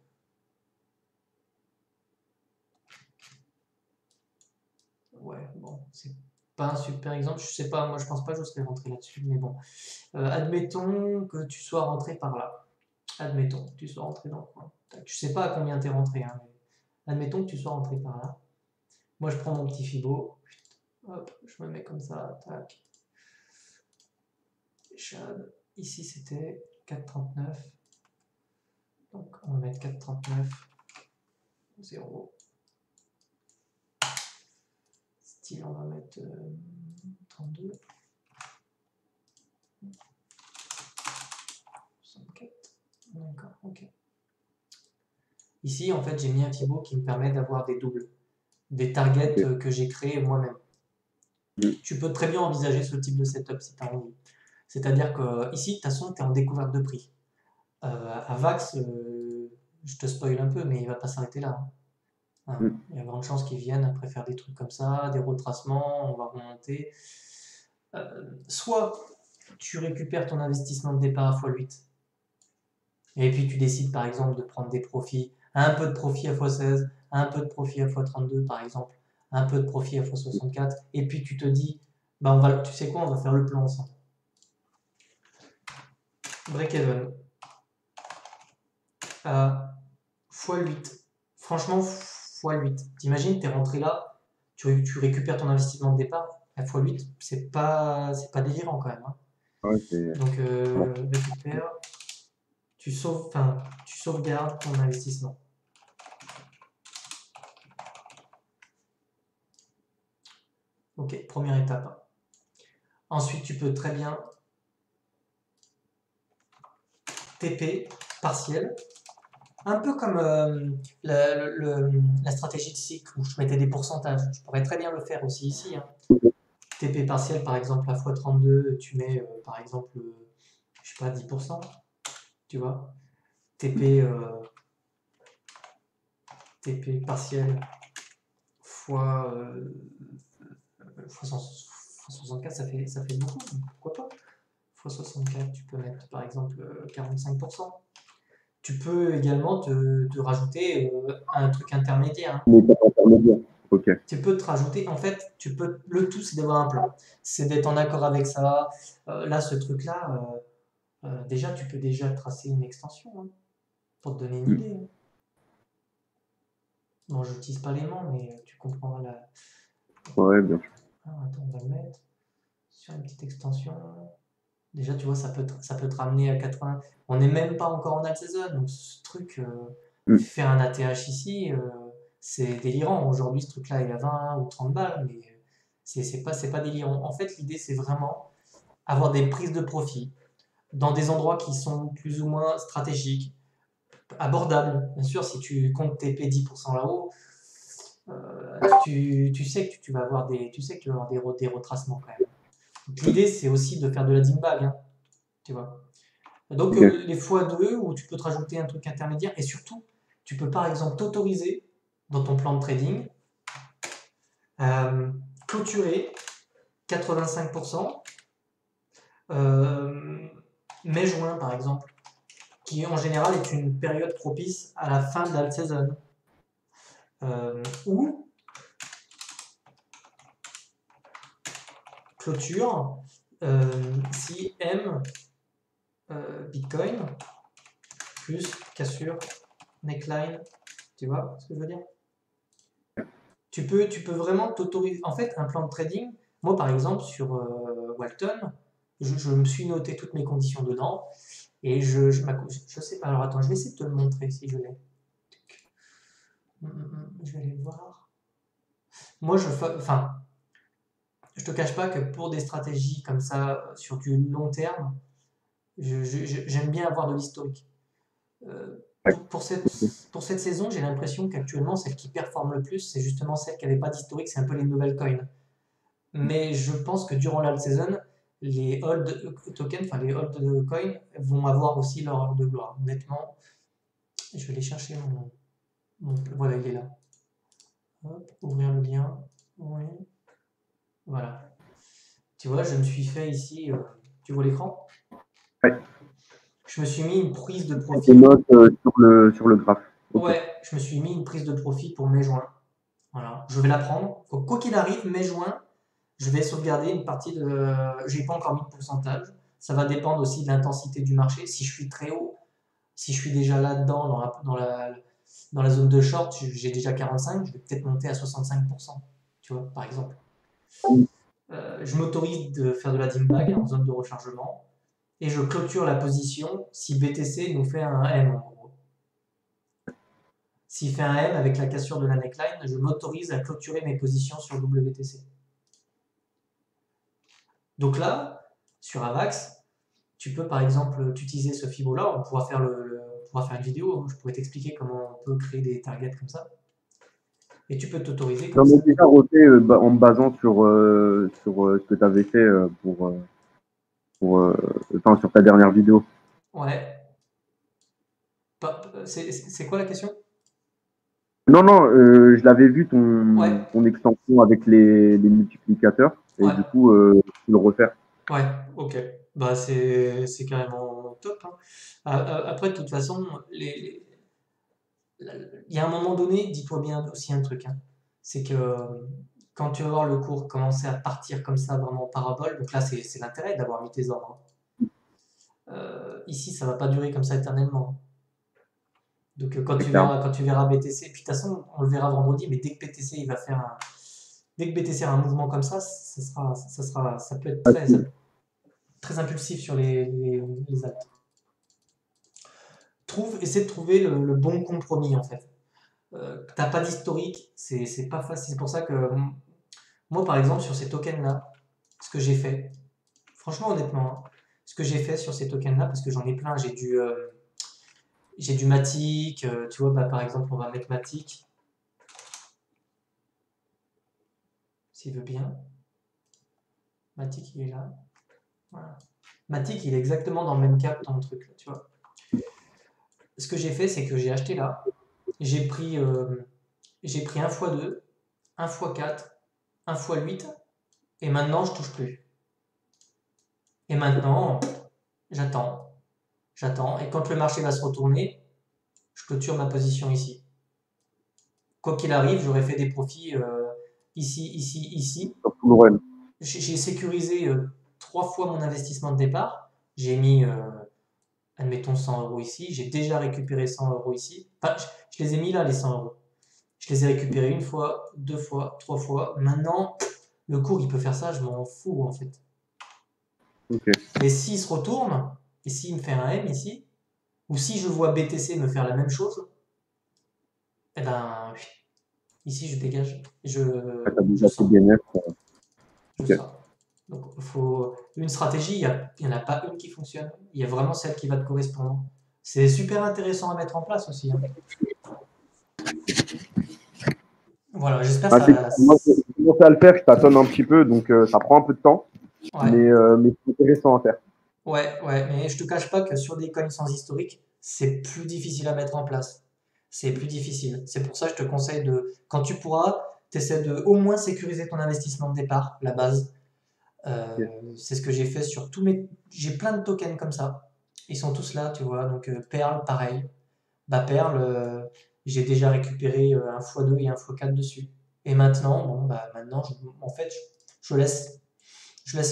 Ouais, bon, c'est pas un super exemple. Je sais pas, moi je pense pas que je serais rentré là-dessus, mais bon. Admettons que tu sois rentré par là. Admettons que tu sois rentré dans le coin. Je sais pas à combien t'es rentré, hein, mais admettons que tu sois rentré par là. Moi je prends mon petit Fibo. Hop, je me mets comme ça, tac. Chad. Ici c'était 4,39. Donc on va mettre 4,39. 0. Style, on va mettre 32. 64. D'accord, ok. Ici, en fait, j'ai mis un Fibo qui me permet d'avoir des doubles, des targets que j'ai créés moi-même. Tu peux très bien envisager ce type de setup si tu as envie. C'est-à-dire que ici, de toute façon, tu es en découverte de prix. À Vax, je te spoil un peu, mais il va pas s'arrêter là. Hein. Il y a grande chance qu'ils viennent après faire des trucs comme ça, des retracements, on va remonter. Soit tu récupères ton investissement de départ à x8, et puis tu décides par exemple de prendre des profits, un peu de profit à x16, un peu de profit à x32 par exemple, un peu de profit à x64, et puis tu te dis, bah tu sais quoi, on va faire le plan ensemble. Break-even. x8. Franchement, x8. T'imagines, t'es rentré là, tu récupères ton investissement de départ, à x8, c'est pas délirant quand même. Hein. Ouais, donc, récupère, tu sauvegardes ton investissement. Ok, première étape. Ensuite, tu peux très bien TP partiel. Un peu comme la stratégie de cycle où je mettais des pourcentages. Je pourrais très bien le faire aussi ici. Hein. TP partiel, par exemple, à x32, tu mets par exemple, je sais pas, 10%. Tu vois. TP partiel fois 64, ça fait beaucoup. Pourquoi pas? Fois 64, tu peux mettre par exemple 45%. Tu peux également te rajouter un truc intermédiaire. Intermédiaire. Ok. Tu peux te rajouter, en fait, le tout c'est d'avoir un plan. C'est d'être en accord avec ça. Là, ce truc-là, déjà, tu peux déjà tracer une extension hein, pour te donner une idée. Hein. Bon, je n'utilise pas l'aimant, mais tu comprends la. Ouais, bien sûr. Alors, attends, on va le mettre sur une petite extension. Déjà, tu vois, ça peut te ramener à 80. On n'est même pas encore en alt season, donc ce truc, faire un ATH ici, c'est délirant. Aujourd'hui, ce truc-là, il a 20 ou 30 balles, mais c'est pas délirant. En fait, l'idée, c'est vraiment avoir des prises de profit dans des endroits qui sont plus ou moins stratégiques, abordables. Bien sûr, si tu comptes TP 10% là-haut, tu sais que tu vas avoir des retracements quand même. L'idée, c'est aussi de faire de la ding-bag, hein, tu vois. Donc, les x2, où tu peux te rajouter un truc intermédiaire, et surtout, tu peux par exemple t'autoriser dans ton plan de trading, clôturer 85%, mai-juin par exemple, qui en général est une période propice à la fin de la saison. Ou clôture si M Bitcoin plus cassure neckline, tu vois ce que je veux dire? Tu peux vraiment t'autoriser. En fait, un plan de trading, moi par exemple sur Walton, je me suis noté toutes mes conditions dedans et je sais pas. Alors attends, je vais essayer de te le montrer si je l'ai. Je vais aller voir. Moi, je te cache pas que pour des stratégies comme ça, sur du long terme, j'aime bien avoir de l'historique. Pour cette saison, j'ai l'impression qu'actuellement, celle qui performe le plus, c'est justement celle qui n'avait pas d'historique, c'est un peu les nouvelles coins. Mais je pense que durant l'alt season, les hold tokens, enfin les hold coins, vont avoir aussi leur heure de gloire. Honnêtement, je vais aller chercher voilà, il est là. Hop, ouvrir le lien. Oui. Voilà. Tu vois, je me suis fait ici. Tu vois l'écran? Ouais. Je me suis mis une prise de Des profit. notes sur le graphe. Ok. Ouais, je me suis mis une prise de profit pour mai-juin. Voilà. Je vais la prendre. Quoi qu'il arrive, mai-juin, je vais sauvegarder une partie de. J'ai pas encore mis de pourcentage. Ça va dépendre aussi de l'intensité du marché. Si je suis très haut, si je suis déjà là-dedans, dans la zone de short, j'ai déjà 45, je vais peut-être monter à 65%. Tu vois, par exemple. Je m'autorise de faire de la dim bag en zone de rechargement et je clôture la position si BTC nous fait un M en gros. S'il fait un M avec la cassure de la neckline, je m'autorise à clôturer mes positions sur WTC. Donc là, sur Avax, tu peux par exemple utiliser ce Fibo-là, on pourra faire une vidéo, je pourrais t'expliquer comment on peut créer des targets comme ça. Et tu peux t'autoriser comme J'en ai ça. déjà refait en me basant sur ce que tu avais fait sur ta dernière vidéo. Ouais. C'est quoi la question? Non, non, je l'avais vu Ouais. ton extension avec les multiplicateurs et Ouais. du coup, tu le refaire. Ouais, ok. Bah c'est carrément top, hein. Après, de toute façon, il y a un moment donné, dis-toi bien aussi un truc, hein. C'est que quand tu vas voir le cours commencer à partir comme ça, vraiment en parabole, donc là c'est l'intérêt d'avoir mis tes ordres, hein. Ici, ça va pas durer comme ça éternellement. Donc C'est clair. quand tu verras BTC, puis de toute façon, on le verra vendredi, mais dès que BTC il va faire dès que BTC a un mouvement comme ça, ça peut être très impulsif sur les altes. Essaie de trouver le bon compromis en fait. T'as pas d'historique, c'est pas facile. C'est pour ça que moi par exemple sur ces tokens là, ce que j'ai fait, franchement honnêtement, hein, ce que j'ai fait sur ces tokens là, parce que j'en ai plein, j'ai du Matic, tu vois, bah, par exemple on va mettre Matic, s'il veut bien. Matic il est là. Voilà. Matic il est exactement dans le même cas que ton truc là, tu vois. Ce que j'ai fait c'est que j'ai acheté là, j'ai pris 1x2, 1x4, 1x8, et maintenant je touche plus. Et maintenant, j'attends, et quand le marché va se retourner, je clôture ma position ici. Quoi qu'il arrive, j'aurais fait des profits ici, ici, ici. Sur tout le run. J'ai sécurisé 3 fois mon investissement de départ. J'ai mis, admettons, 100 euros ici. J'ai déjà récupéré 100 euros ici. Enfin, je les ai mis là, les 100 euros. Je les ai récupérés une fois, 2 fois, 3 fois. Maintenant, le cours, il peut faire ça, je m'en fous en fait. Okay. Mais s'il se retourne, et s'il me fait un M ici, ou si je vois BTC me faire la même chose, eh ben, ici je dégage. Je sors. Je Okay. sors. Donc, faut une stratégie, il n'y en a pas une qui fonctionne. Il y a vraiment celle qui va te correspondre. C'est super intéressant à mettre en place aussi, hein. Voilà, j'espère que ça. Moi, j'ai commencé à le faire, je tâtonne un petit peu, donc ça prend un peu de temps, Ouais. mais c'est intéressant à faire. Ouais, mais je te cache pas que sur des coins sans historique, c'est plus difficile à mettre en place. C'est plus difficile. C'est pour ça que je te conseille quand tu pourras, t'essaies de au moins sécuriser ton investissement de départ, la base. Yes. C'est ce que j'ai fait sur j'ai plein de tokens comme ça. Ils sont tous là, tu vois. Donc Perle, pareil. Bah Perle, j'ai déjà récupéré un x2 et un x4 dessus. Et maintenant, en fait, je laisse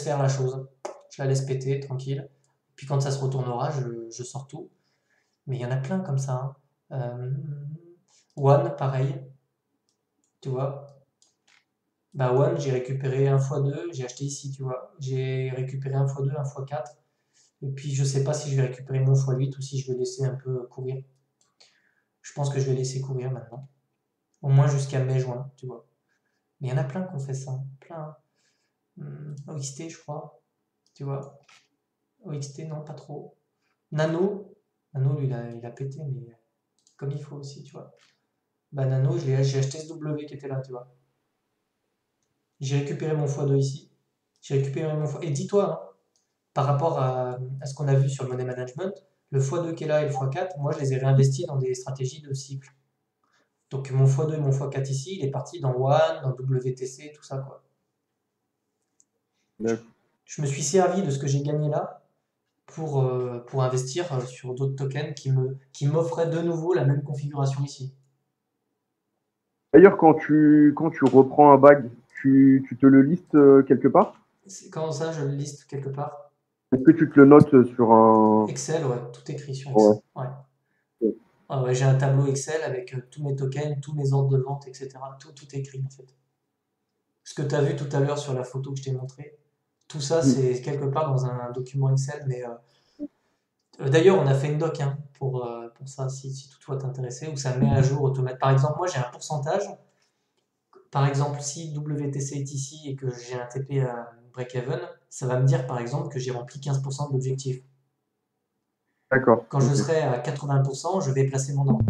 faire la chose. Je la laisse péter, tranquille. Puis quand ça se retournera, je sors tout. Mais il y en a plein comme ça, hein. One, pareil. Tu vois. Bah One, j'ai récupéré un x2, j'ai acheté ici, tu vois. J'ai récupéré un x2, un x4. Et puis je sais pas si je vais récupérer mon x8 ou si je vais laisser un peu courir. Je pense que je vais laisser courir maintenant. Au moins jusqu'à mai-juin, tu vois. Mais il y en a plein qui ont fait ça. Plein. OXT, je crois. Tu vois. OXT, non, pas trop. Nano, lui, il a pété, mais comme il faut aussi, tu vois. Nano, j'ai acheté ce W qui était là, tu vois. J'ai récupéré mon x2 ici. J'ai récupéré mon x... Et dis-toi, hein, par rapport à ce qu'on a vu sur le money management, le x2 qui est là et le x4, moi, je les ai réinvestis dans des stratégies de cycle. Donc mon x2 et mon x4 ici, il est parti dans One, dans WTC, tout ça, quoi. Je me suis servi de ce que j'ai gagné là pour investir sur d'autres tokens qui m'offraient de nouveau la même configuration ici. D'ailleurs, quand tu reprends un bag, tu te le listes quelque part? Quand ça, je le liste quelque part? Est-ce que tu te le notes sur un... Excel, ouais, tout écrit sur Excel. Ouais. Ouais. Ah ouais, j'ai un tableau Excel avec tous mes tokens, tous mes ordres de vente, etc. Tout écrit en fait. Ce que tu as vu tout à l'heure sur la photo que je t'ai montré, tout ça c'est quelque part dans un document Excel, mais d'ailleurs on a fait une doc hein, pour ça, si toutefois t'intéressais, où ça met à jour automatiquement. Par exemple, moi j'ai un pourcentage. Par exemple, si WTC est ici et que j'ai un TP à break-even, ça va me dire par exemple que j'ai rempli 15% de l'objectif. D'accord. Quand je serai à 80%, je vais placer mon ordre.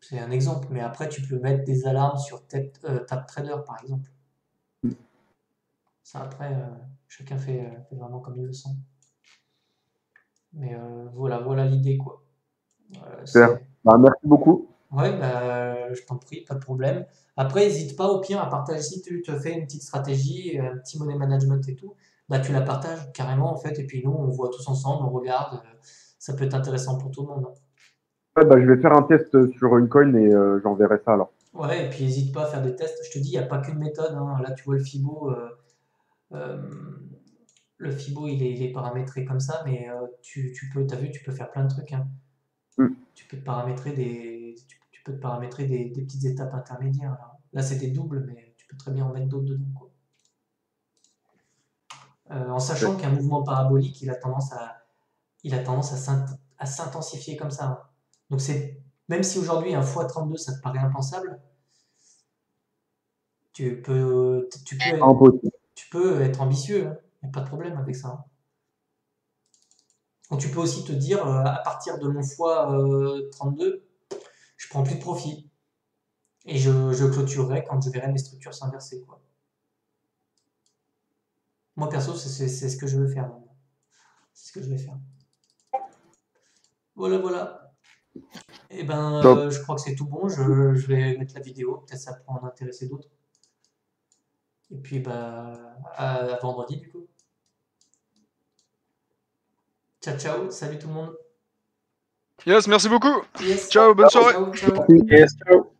C'est un exemple, mais après tu peux mettre des alarmes sur TapTrader par exemple. Ça après, chacun fait vraiment comme il le sent. Mais voilà l'idée quoi. Super. Merci beaucoup. Ouais, je t'en prie, pas de problème. Après, n'hésite pas au pire à partager si tu te fais une petite stratégie, un petit money management et tout, tu la partages carrément en fait, et puis nous on voit tous ensemble, on regarde, ça peut être intéressant pour tout le monde. Ouais, je vais faire un test sur une coin et j'enverrai ça alors. Ouais, et puis n'hésite pas à faire des tests. Je te dis, il n'y a pas qu'une méthode. Hein. Là, tu vois le Fibo. Le Fibo, il est paramétré comme ça, mais tu peux, t'as vu, tu peux faire plein de trucs. Hein. Tu peux te paramétrer tu peux te paramétrer des petites étapes intermédiaires. Là, c'est des doubles, mais tu peux très bien en mettre d'autres dedans. Quoi. En sachant qu'un mouvement parabolique, il a tendance à s'intensifier comme ça. Hein. Donc, même si aujourd'hui un x32, ça te paraît impensable, tu peux être ambitieux, hein. Il n'y a pas de problème avec ça. Hein. Donc tu peux aussi te dire, à partir de mon x32, je prends plus de profit. Et je clôturerai quand je verrai mes structures s'inverser. Moi perso, c'est ce que je veux faire. C'est ce que je vais faire. Voilà. Et je crois que c'est tout bon. Je vais mettre la vidéo. Peut-être ça pourra en intéresser d'autres. Et puis à vendredi du coup. Ciao, salut tout le monde. Yes, merci beaucoup. Yes. Ciao, bonne soirée. Ciao. Yes, ciao.